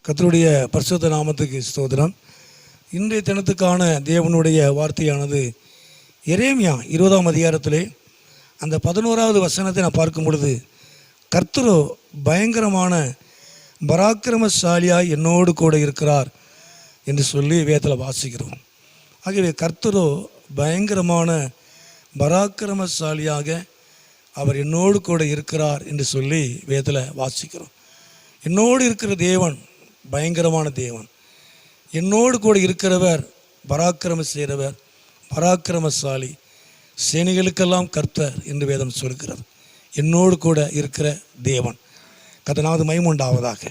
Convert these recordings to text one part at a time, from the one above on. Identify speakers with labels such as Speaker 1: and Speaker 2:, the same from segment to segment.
Speaker 1: கர்த்தருடைய பரிசுத்த நாமத்துக்கு ஸ்தோத்திரம். இன்றைய தினத்துக்கான தேவனுடைய வார்த்தையானது எரேமியா 20ஆம் அதிகாரத்திலே அந்த 11வது வசனத்தை நான் பார்க்கும் பொழுது, கர்த்தரோ பயங்கரமான பராக்கிரமசாலியாய் என்னோடு கூட இருக்கிறார் என்று சொல்லி வேதத்தில் வாசிக்கிறோம். ஆகவே கர்த்தரோ பயங்கரமான பராக்கிரமசாலியாக அவர் என்னோடு கூட இருக்கிறார் என்று சொல்லி வேதத்தில் வாசிக்கிறோம். என்னோடு இருக்கிற தேவன் பயங்கரமான தேவன். என்னோடு கூட இருக்கிறவர் பராக்கிரமம் செய்கிறவர், பராக்கிரமசாலி, சேனைகளுக்கெல்லாம் கர்த்தர் என்று வேதம் சொல்கிறது. என்னோடு கூட இருக்கிற தேவன் கர்த்தராவது மகிமையுண்டாவதாக.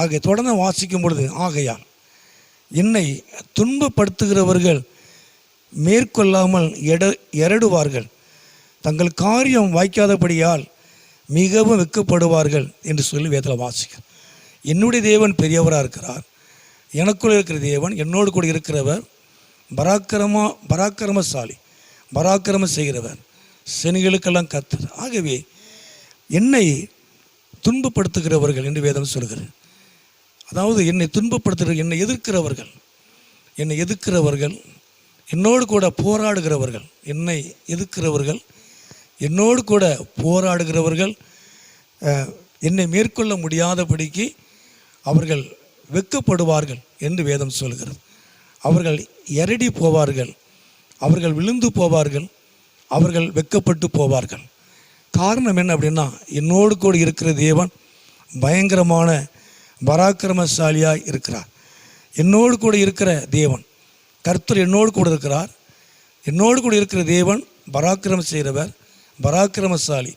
Speaker 1: ஆக தொடர்ந்து வாசிக்கும் பொழுது, ஆகையால் என்னை துன்பப்படுத்துகிறவர்கள் மேற்கொள்ளாமல் எரடுவார்கள், தங்கள் காரியம் வாய்க்காதபடியால் மிகவும் வெட்கப்படுவார்கள் என்று சொல்லி வேதத்தில் வாசிக்க. என்னுடைய தேவன் பெரியவராக இருக்கிறார். எனக்குள்ளே இருக்கிற தேவன், என்னோடு கூட இருக்கிறவர் பராக்கிரமசாலி, பராக்கிரமம் செய்கிறவர், சேனைகளுக்கெல்லாம் கர்த்தர். ஆகவே என்னை துன்பப்படுத்துகிறவர்கள் என்று வேதம் சொல்கிறது. அதாவது என்னை துன்பப்படுத்துகிற, என்னை எதிர்க்கிறவர்கள், என்னோடு கூட போராடுகிறவர்கள், என்னை எதிர்க்கிறவர்கள், என்னோடு கூட போராடுகிறவர்கள் என்னை மேற்கொள்ள முடியாதபடிக்கு அவர்கள் வெட்கப்படுவார்கள் என்று வேதம் சொல்கிறது. அவர்கள் எரடி போவார்கள், அவர்கள் விழுந்து போவார்கள், அவர்கள் வெட்கப்பட்டு போவார்கள். காரணம் என்ன அப்படின்னா, என்னோடு கூட இருக்கிற தேவன் பயங்கரமான பராக்கிரமசாலியாக இருக்கிறார். என்னோடு கூட இருக்கிற தேவன் கர்த்தர் என்னோடு கூட இருக்கிறார். என்னோடு கூட இருக்கிற தேவன் பராக்கிரமம் செய்கிறவர், பராக்கிரமசாலி,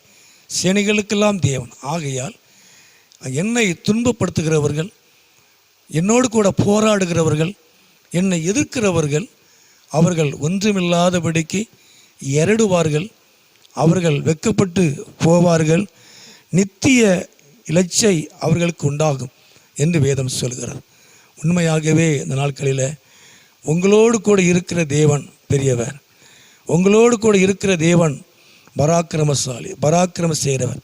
Speaker 1: சேனைகளுக்கெல்லாம் தேவன். ஆகையால் என்னை துன்பப்படுத்துகிறவர்கள், என்னோடு கூட போராடுகிறவர்கள், என்னை எதிர்க்கிறவர்கள், அவர்கள் ஒன்றுமில்லாதபடிக்கு எரடுவார்கள், அவர்கள் வெட்கப்பட்டு போவார்கள், நித்திய இலச்சை அவர்களுக்கு உண்டாகும் என்று வேதம் சொல்கிறது. உண்மையாகவே இந்த நாட்களில் உங்களோடு கூட இருக்கிற தேவன் பெரியவர். உங்களோடு கூட இருக்கிற தேவன் பராக்கிரமசாலி, பராக்கிரமம் செய்கிறவர்.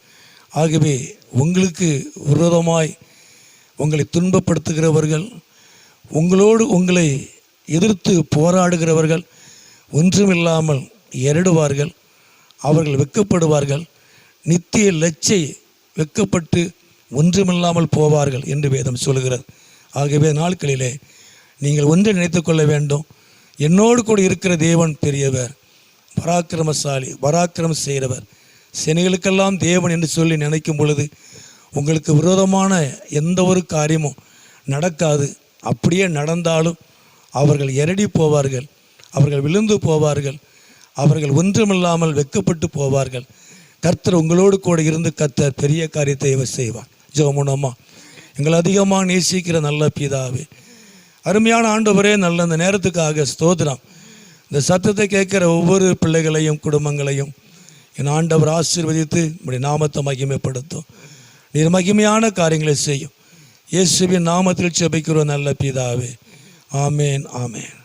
Speaker 1: ஆகவே உங்களுக்கு விரோதமாய் உங்களை துன்பப்படுத்துகிறவர்கள், உங்களை எதிர்த்து போராடுகிறவர்கள் ஒன்றுமில்லாமல் எரடுவார்கள், அவர்கள் வெட்கப்படுவார்கள், நித்திய லட்சை வெட்கப்பட்டு ஒன்றுமில்லாமல் போவார்கள் என்று வேதம் சொல்கிறது. ஆகவே நாட்களிலே நீங்கள் ஒன்றை நினைத்து கொள்ள வேண்டும், என்னோடு கூட இருக்கிற தேவன் பெரியவர், பராக்கிரமசாலி, பராக்கிரமம் செய்கிறவர், சேனைகளுக்கெல்லாம் தேவன் என்று சொல்லி நினைக்கும் பொழுது உங்களுக்கு விரோதமான எந்த ஒரு காரியமும் நடக்காது. அப்படியே நடந்தாலும் அவர்கள் எரடி போவார்கள், அவர்கள் விழுந்து போவார்கள், அவர்கள் ஒன்றுமில்லாமல் வெட்கப்பட்டு போவார்கள். கர்த்தர் உங்களோடு கூட இருந்து கர்த்தர் பெரிய காரியத்தை செய்வார். ஜெபமுனம்மா. எங்களை அதிகமாக நேசிக்கிற நல்ல பிதாவே, அருமையான ஆண்டவரே, நல்ல இந்த நேரத்துக்காக ஸ்தோத்திரம். இந்த சத்தத்தை கேட்குற ஒவ்வொரு பிள்ளைகளையும் குடும்பங்களையும் என் ஆண்டவர் ஆசீர்வதித்து உம்முடைய நாமத்தை மகிமைப்படுத்தும். நீர் மகிமையான காரியங்களை செய்யும். இயேசுவின் நாமத்தில் ஜெபிக்கிறோம் நல்ல பிதாவே. ஆமேன், ஆமேன்.